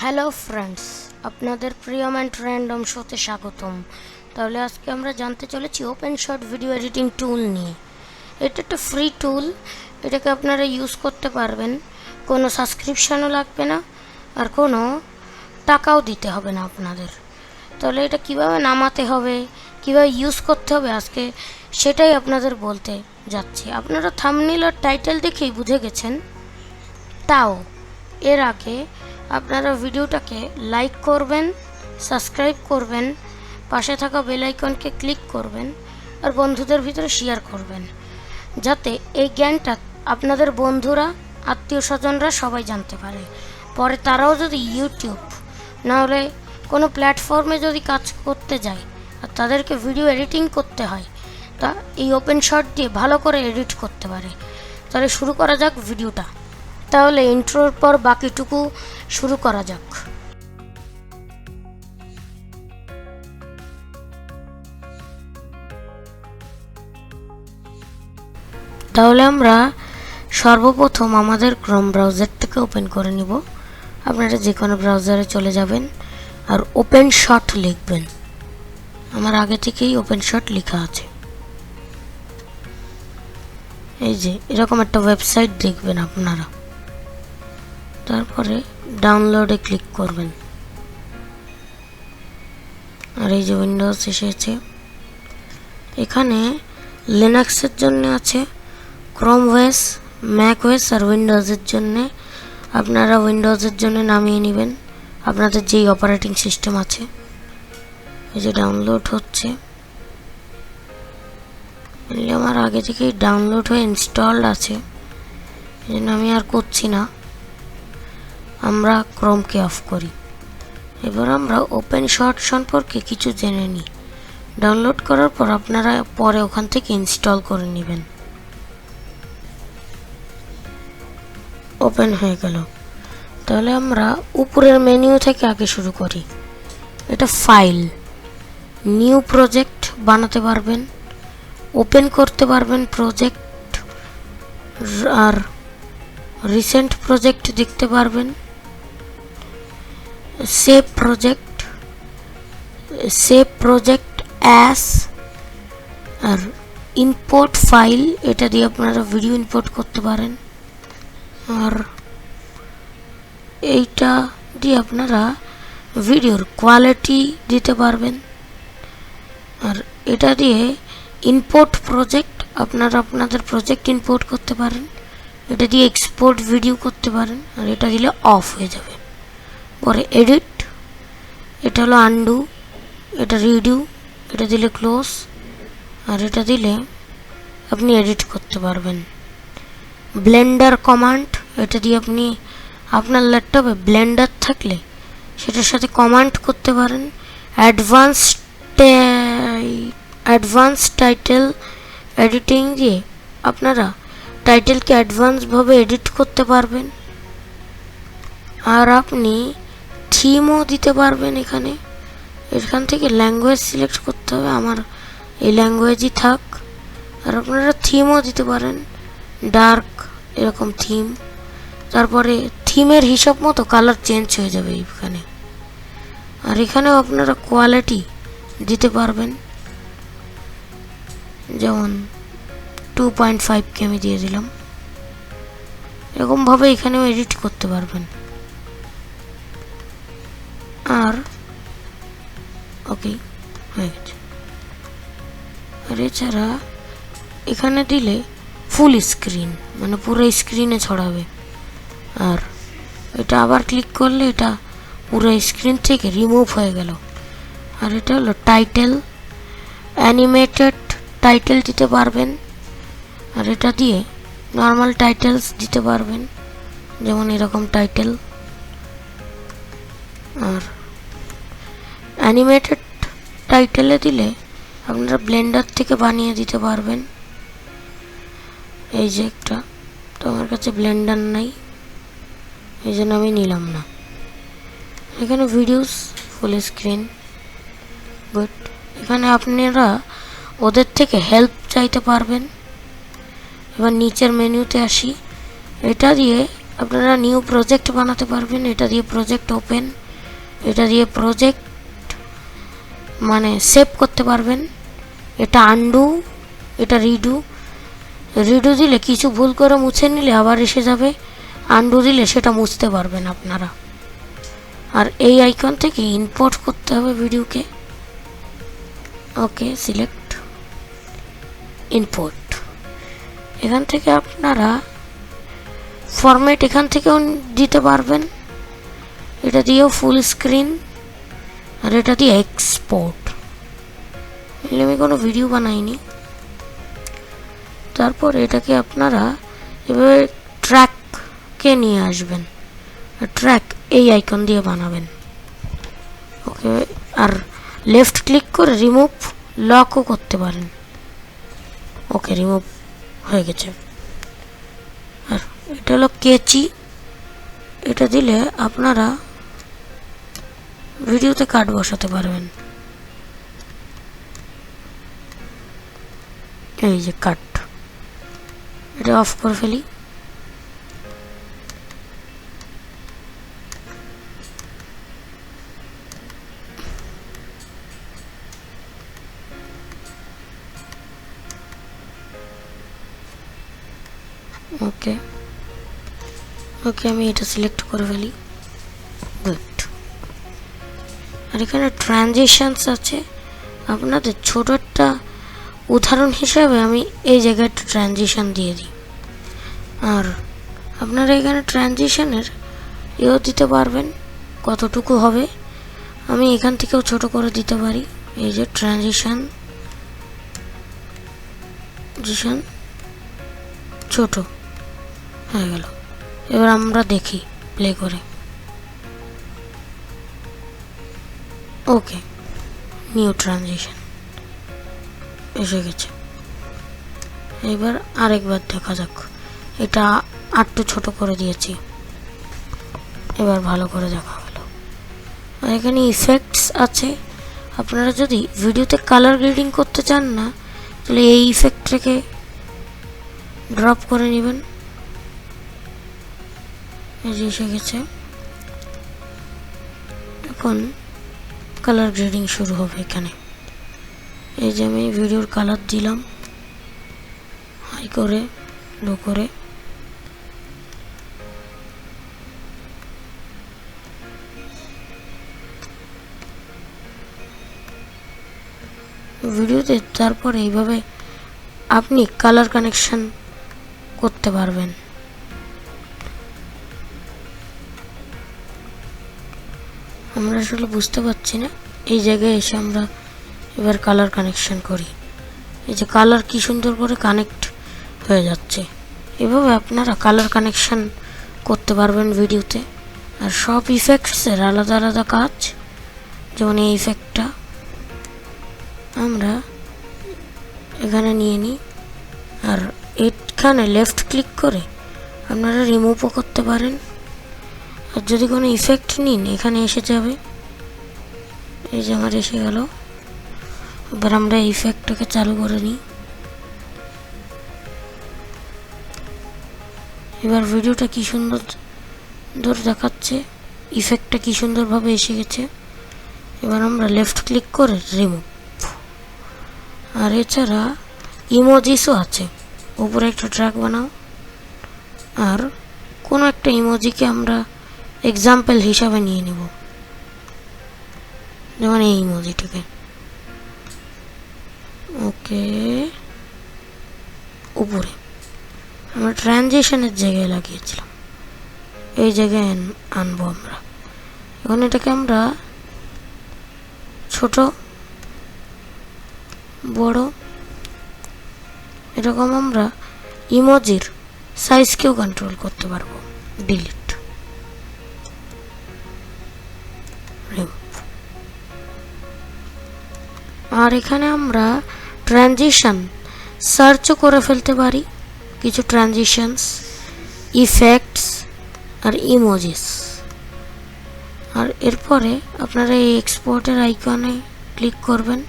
Hello friends, আপনাদের Priyam and random শোতে স্বাগতম। তাহলে আজকে আমরা জানতে চলেছি ওপেনশট ভিডিও এডিটিং টুল নিয়ে। এটা একটা ফ্রি টুল, এটাকে আপনারা ইউজ করতে পারবেন, কোনো সাবস্ক্রিপশানও লাগবে না আর কোনো টাকাও দিতে হবে না আপনাদের। তাহলে এটা কিভাবে নামাতে হবে, কিভাবে ইউজ করতে হবে আজকে সেটাই আপনাদের বলতে যাচ্ছি। আপনারা থাম্বনেল আর টাইটেল দেখেই বুঝে গেছেন, তাও এর আগে আপনারা ভিডিওটাকে লাইক করবেন, সাবস্ক্রাইব করবেন, পাশে থাকা বেল আইকনকে ক্লিক করবেন আর বন্ধুদের ভিতরে শেয়ার করবেন, যাতে এই জ্ঞানটা আপনাদের বন্ধুরা, আত্মীয় স্বজনরা সবাই জানতে পারে। পরে তারাও যদি ইউটিউব না হলে কোনো প্ল্যাটফর্মে যদি কাজ করতে যায় আর তাদেরকে ভিডিও এডিটিং করতে হয়, তা এই ওপেন শট দিয়ে ভালো করে এডিট করতে পারে। তাহলে শুরু করা যাক ভিডিওটা। তাহলে ইন্ট্রোর পর বাকিটুকু শুরু করা যাক। তাহলে আমরা সর্বপ্রথম আমাদের ক্রোম ব্রাউজার থেকে ওপেন করে নিব। আপনারা যে কোনো ব্রাউজারে চলে যাবেন আর ওপেন শট লিখবেন। আমার আগে থেকেই ওপেন শট লেখা আছে। এই যে এরকম একটা ওয়েবসাইট দেখবেন আপনারা, তারপরে ডাউনলোডে ক্লিক করবেন। আর এই যে উইন্ডোজ এসেছে, এখানে লিনাক্সের জন্য আছে, ক্রোম ওএস, ম্যাক ওএস আর উইন্ডোজের জন্য আপনারা উইন্ডোজের জন্য নামিয়ে নেবেন আপনাদের যেই অপারেটিং সিস্টেম আছে। এই যে ডাউনলোড হচ্ছে, আমার আগে থেকেই ডাউনলোড হয়ে ইনস্টলড আছে, এই জন্য আমি আর করছি না। আমরা ক্রোমকে অফ করি। এবার আমরা ওপেন শট সম্পর্কে কিছু জেনে নিই। ডাউনলোড করার পর আপনারা পরে ওখান থেকে ইনস্টল করে নেবেন। ওপেন হয়ে গেল। তাহলে আমরা উপরের মেনু থেকে আগে শুরু করি। এটা ফাইল, নিউ প্রজেক্ট বানাতে পারবেন, ওপেন করতে পারবেন প্রজেক্ট, আর রিসেন্ট প্রজেক্ট দেখতে পারবেন, সেভ প্রজেক্ট অ্যাস, আর ইম্পোর্ট ফাইল, এটা দিয়ে আপনারা ভিডিও ইম্পোর্ট করতে পারেন। আর এইটা দিয়ে আপনারা ভিডিওর কোয়ালিটি দিতে পারবেন। আর এটা দিয়ে ইম্পোর্ট প্রজেক্ট, আপনারা আপনাদের প্রজেক্ট ইম্পোর্ট করতে পারেন। এটা দিয়ে এক্সপোর্ট ভিডিও করতে পারেন। আর এটা দিলে অফ হয়ে যাবে। পরে এডিট, এটা হলো আনডু, এটা রিডিউ, এটা দিলে ক্লোজ, আর এটা দিলে আপনি এডিট করতে পারবেন। ব্লেন্ডার কমান্ড, এটা দিয়ে আপনি আপনার ল্যাপটপে ব্লেন্ডার থাকলে সেটার সাথে কমান্ড করতে পারেন। অ্যাডভান্স টাইটেল এডিটিং দিয়ে আপনারা টাইটেলকে অ্যাডভান্সভাবে এডিট করতে পারবেন। আর আপনি থিমও দিতে পারবেন। এখান থেকে ল্যাঙ্গুয়েজ সিলেক্ট করতে হবে, আমার এই ল্যাঙ্গুয়েজই থাক। আর আপনারা থিমও দিতে পারেন, ডার্ক এরকম থিম। তারপরে থিমের হিসাব মতো কালার চেঞ্জ হয়ে যাবে এখানে। আর এখানেও আপনারা কোয়ালিটি দিতে পারবেন, যেমন 2.5K আমি দিয়ে দিলাম। এরকমভাবে এখানেও এডিট করতে পারবেন। আর ওকে, হয়ে গেছে। আর এছাড়া এখানে দিলে ফুল স্ক্রিন, মানে পুরো স্ক্রিনে ছড়াবে। আর এটা আবার ক্লিক করলে এটা পুরো স্ক্রিন থেকে রিমুভ হয়ে গেল। আর এটা হলো টাইটেল, অ্যানিমেটেড টাইটেল দিতে পারবেন। আর এটা দিয়ে নর্মাল টাইটেলস দিতে পারবেন, যেমন এরকম টাইটেল। আর অ্যানিমেটেড টাইটেলে দিলে আপনারা ব্লেন্ডার থেকে বানিয়ে দিতে পারবেন। এই যে একটা, তো আমার কাছে ব্লেন্ডার নাই, এই জন্য আমি নিলাম না। এখানে ভিডিওস ফুল স্ক্রিন, বাট এখানে আপনারা ওদের থেকে হেল্প চাইতে পারবেন। এবার নিচের মেনুতে আসি, এটা দিয়ে আপনারা নিউ প্রজেক্ট বানাতে পারবেন। এটা দিয়ে প্রজেক্ট ওপেন, এটা দিয়ে প্রজেক্ট মানে সেভ করতে পারবেন। এটা আনডু, এটা রিডু। রিডু দিলে কিছু ভুল করে মুছে নিলে আবার এসে যাবে, আনডু দিলে সেটা মুছতে পারবেন আপনারা। আর এই আইকন থেকে ইম্পোর্ট করতে হবে ভিডিওকে। ওকে, সিলেক্ট ইম্পোর্ট। এখান থেকে আপনারা ফরম্যাট এখান থেকেও দিতে পারবেন, এটা দিয়েও ফুল স্ক্রিন, আর এটা দিয়ে এক্সপোর্ট। আমি কোনো ভিডিও বানাইনি। তারপর এটাকে আপনারা এভাবে ট্র্যাককে নিয়ে আসবেন, ট্র্যাক এই আইকন দিয়ে বানাবেন। ওকে, আর লেফট ক্লিক করে রিমুভ লকও করতে পারেন। ওকে, রিমুভ হয়ে গেছে। আর এটা হলো কেচি, এটা দিলে আপনারা ভিডিওতে কাট বসাতে পারবেন। এই যে কাট, এটা অফ করে ফেলি। ওকে ওকে, আমি এটা সিলেক্ট করে ফেলি। গুড। আর এখানে ট্রানজিশনস আছে। আপনাদের ছোট একটা উদাহরণ হিসাবে আমি এই জায়গায় একটা ট্রানজিশন দিয়ে দিই। আর আপনারা এখানে ট্রানজিশনের এও দিতে পারবেন কতটুকু হবে। আমি এখান থেকেও ছোট করে দিতে পারি। এই যে ট্রানজিশন ছোট হয়ে গেল। এবার আমরা দেখি প্লে করে। ওকে, নিউ ট্রানজিশন এসে গেছে। এবার আরেকবার দেখা যাক। এটা আরেকটু ছোট করে দিয়েছি, এবার ভালো করে দেখা গেল। আর এখানে ইফেক্টস আছে। আপনারা যদি ভিডিওতে কালার গ্রেডিং করতে চান না, তাহলে এই ইফেক্টটাকে ড্রপ করে নেবেন। এই যে এসে গেছে। এখন কালার গ্রেডিং শুরু হবে এখানে। এই যে আমি ভিডিওর কালার দিলাম হাই করে, লো করে। ভিডিওতে তারপর এইভাবে আপনি কালার কানেকশন করতে পারবেন। আমরা আসলে বুঝতে পারছি না, এই জায়গায় এসে আমরা এবার কালার কানেকশন করি। এই যে কালার কি সুন্দর করে কানেক্ট হয়ে যাচ্ছে। এভাবে আপনারা কালার কানেকশন করতে পারবেন ভিডিওতে। আর সব ইফেক্টসের আলাদা আলাদা কাজ। যেমন এই ইফেক্টটা আমরা এখানে নিয়ে নিই, আর এখানে লেফট ক্লিক করে আপনারা রিমুভও করতে পারেন। আর যদি কোনো ইফেক্ট নিন, এখানে এসে যাবে। এই যে আমার এসে গেল। এবার আমরা ইফেক্টটাকে চালু করে নিই। এবার ভিডিওটা কি সুন্দর দেখাচ্ছে, ইফেক্টটা কি সুন্দরভাবে এসে গেছে। এবার আমরা লেফট ক্লিক করে রিমুভ। আর এছাড়া ইমোজিসও আছে। উপরে একটা ট্র্যাক বানাও, আর কোনো একটা ইমোজিকে আমরা এক্সাম্পল হিসাবে নিয়ে নেব। যেমন এই ইমোজিটাকে। ওকে, উপরে আমরা ট্রানজিশনের জায়গায় লাগিয়েছিলাম, এই জায়গায় আনবো আমরা। এখন এটাকে আমরা ছোট বড় এরকম আমরা ইমোজির সাইজকেও কন্ট্রোল করতে পারবো। ডিলিট, আর এখানে আমরা ট্রানজিশন সার্চও করে ফেলতে পারি। কিছু ট্রানজিশনস, ইফেক্টস আর ইমোজিস। আর এরপরে আপনারা এই এক্সপোর্টের আইকনে ক্লিক করবেন।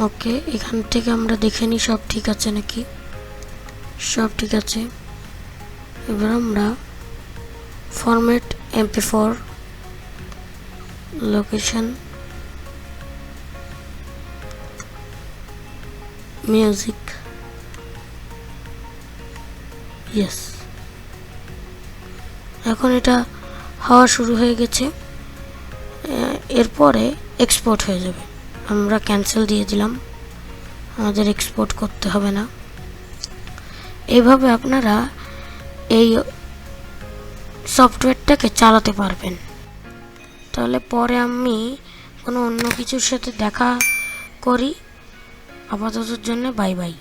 ওকে, এখান থেকে আমরা দেখে নিই সব ঠিক আছে নাকি। সব ঠিক আছে। এবার আমরা format MP4 location music, yes. এখন এটা হওয়া শুরু হয়ে গেছে। এরপরে এক্সপোর্ট হয়ে যাবে। আমরা ক্যান্সেল দিয়ে দিলাম, আমাদের এক্সপোর্ট করতে হবে না। এইভাবে আপনারা এই সফটওয়্যারটাকে চালাতে পারবেন। তাহলে পরে আমি কোনো অন্য কিছুর সাথে দেখা করি। আপাততর জন্য বাই বাই।